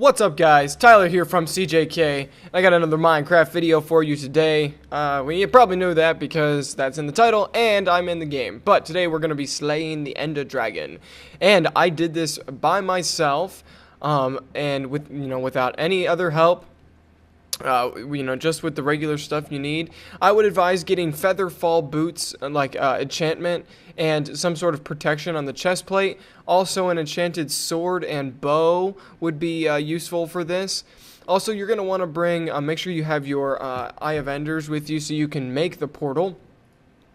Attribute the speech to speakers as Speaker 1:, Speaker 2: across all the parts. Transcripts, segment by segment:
Speaker 1: What's up, guys? Tyler here from Seejaykay. I got another Minecraft video for you today. Well, you probably knew that because that's in the title and I'm in the game. But today we're going to be slaying the Ender Dragon. And I did this by myself and without any other help. Just with the regular stuff you need. I would advise getting feather fall boots, like enchantment, and some sort of protection on the chest plate. Also, an enchanted sword and bow would be useful for this. Also, you're going to want to bring, make sure you have your Eye of Enders with you so you can make the portal.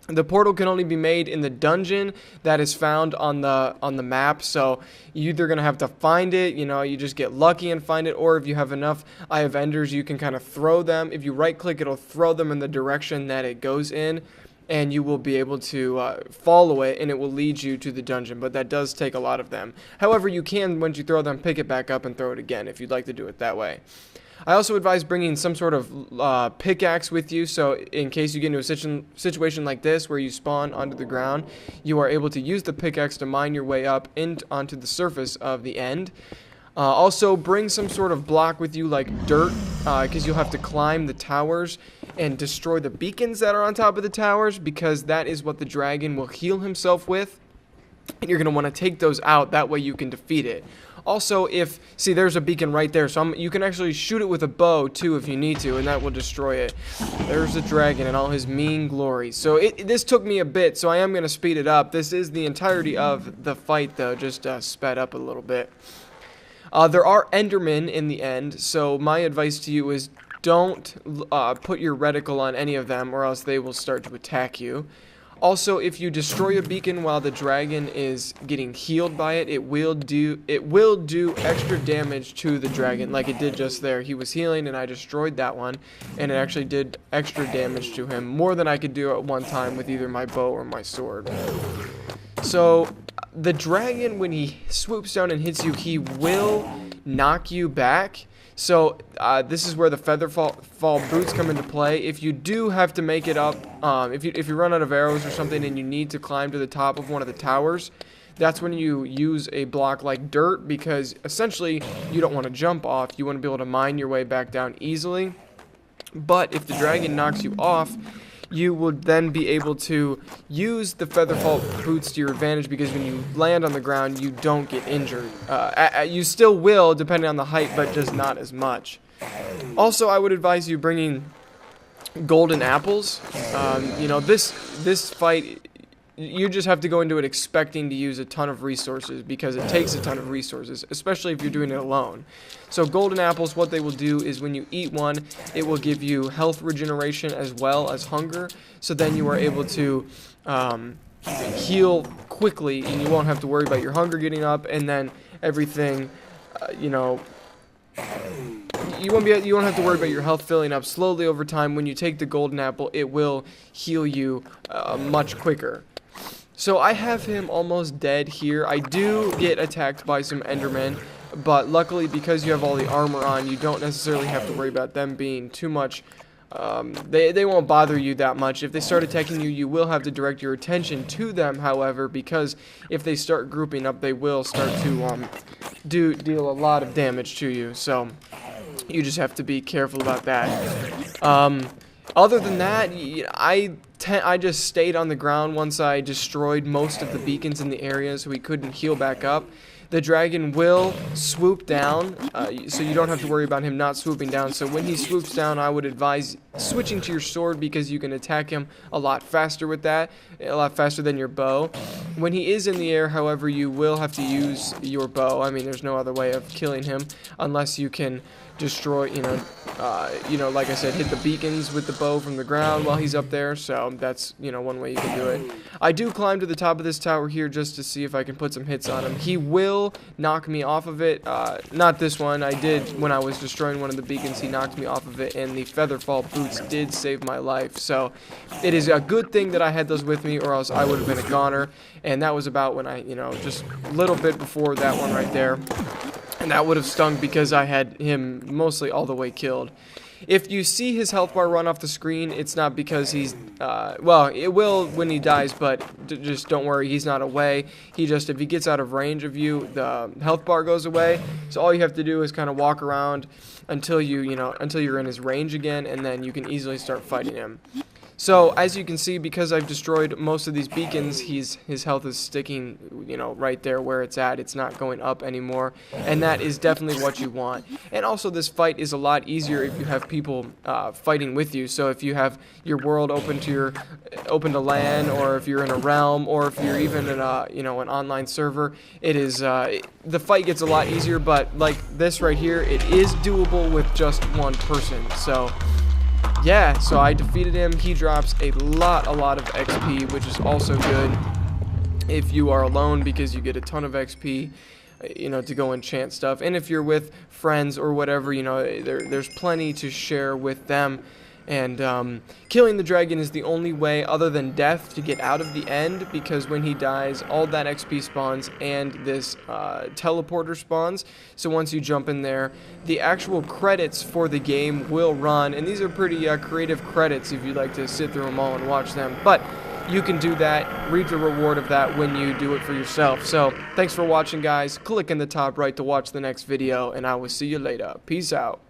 Speaker 1: The portal can only be made in the dungeon that is found on the map, so you're either going to have to find it, you just get lucky and find it, or if you have enough Eye of Enders, you can kind of throw them. If you right-click, it'll throw them in the direction that it goes in, and you will be able to follow it, and it will lead you to the dungeon, but that does take a lot of them. However, you can, once you throw them, pick it back up and throw it again if you'd like to do it that way. I also advise bringing some sort of pickaxe with you, so in case you get into a situation like this where you spawn onto the ground, you are able to use the pickaxe to mine your way up onto the surface of the end. Also, bring some sort of block with you like dirt, because you'll have to climb the towers and destroy the beacons that are on top of the towers, because that is what the dragon will heal himself with. And you're going to want to take those out, that way you can defeat it. Also, see, there's a beacon right there, so you can actually shoot it with a bow, too, if you need to, and that will destroy it. There's the dragon in all his mean glory. So, this took me a bit, so I am going to speed it up. This is the entirety of the fight, though, just sped up a little bit. There are Endermen in the end, so my advice to you is don't put your reticle on any of them, or else they will start to attack you. Also, if you destroy a beacon while the dragon is getting healed by it, it will do extra damage to the dragon, like it did just there. He was healing, and I destroyed that one, and it actually did extra damage to him, more than I could do at one time with either my bow or my sword. So, the dragon, when he swoops down and hits you, he will knock you back. So, this is where the feather fall boots come into play. If you do have to make it up, if you run out of arrows or something and you need to climb to the top of one of the towers, that's when you use a block like dirt, because essentially you don't want to jump off. You want to be able to mine your way back down easily. But if the dragon knocks you off, you will then be able to use the featherfall boots to your advantage, because when you land on the ground, you don't get injured. You still will, depending on the height, but just not as much. Also, I would advise you bringing golden apples. This fight, you just have to go into it expecting to use a ton of resources, because it takes a ton of resources, especially if you're doing it alone. So golden apples, what they will do is when you eat one, it will give you health regeneration as well as hunger. So then you are able to heal quickly, and you won't have to worry about your hunger getting up, and then everything, you won't have to worry about your health filling up slowly over time. When you take the golden apple, it will heal you much quicker. So I have him almost dead here. I do get attacked by some Endermen, but luckily, because you have all the armor on, you don't necessarily have to worry about them being too much. They won't bother you that much. If they start attacking you, you will have to direct your attention to them, however, because if they start grouping up, they will start to deal a lot of damage to you. So you just have to be careful about that. Other than that, I just stayed on the ground once I destroyed most of the beacons in the area, so he couldn't heal back up. The dragon will swoop down, so you don't have to worry about him not swooping down. So when he swoops down, I would advise switching to your sword, because you can attack him a lot faster with that, a lot faster than your bow. When he is in the air, however, you will have to use your bow. I mean, there's no other way of killing him unless you can destroy, like I said, hit the beacons with the bow from the ground while he's up there. So that's, one way you can do it. I do climb to the top of this tower here just to see if I can put some hits on him. He will knock me off of it. Not this one. I did, when I was destroying one of the beacons, he knocked me off of it, and the featherfall boots did save my life. So it is a good thing that I had those with me, or else I would have been a goner. And that was about when I, just a little bit before that one right there. And that would have stung, because I had him mostly all the way killed. If you see his health bar run off the screen, it's not because he's, well, it will when he dies, but just don't worry, he's not away. If he gets out of range of you, the health bar goes away. So all you have to do is kind of walk around until until you're in his range again, and then you can easily start fighting him. So, as you can see, because I've destroyed most of these beacons, his health is sticking, right there where it's at. It's not going up anymore, and that is definitely what you want. And also, this fight is a lot easier if you have people fighting with you. So, if you have your world open to LAN, or if you're in a realm, or if you're even in an online server, it is the fight gets a lot easier. But like this right here, it is doable with just one person. So. Yeah, so I defeated him. He drops a lot of XP, which is also good if you are alone, because you get a ton of XP, to go enchant stuff. And if you're with friends or whatever, there's plenty to share with them. And killing the dragon is the only way other than death to get out of the end, because when he dies, all that XP spawns and this teleporter spawns. So once you jump in there, the actual credits for the game will run, and these are pretty creative credits if you'd like to sit through them all and watch them. But you can do that, reap the reward of that when you do it for yourself. So thanks for watching, guys. Click in the top right to watch the next video, and I will see you later. Peace out.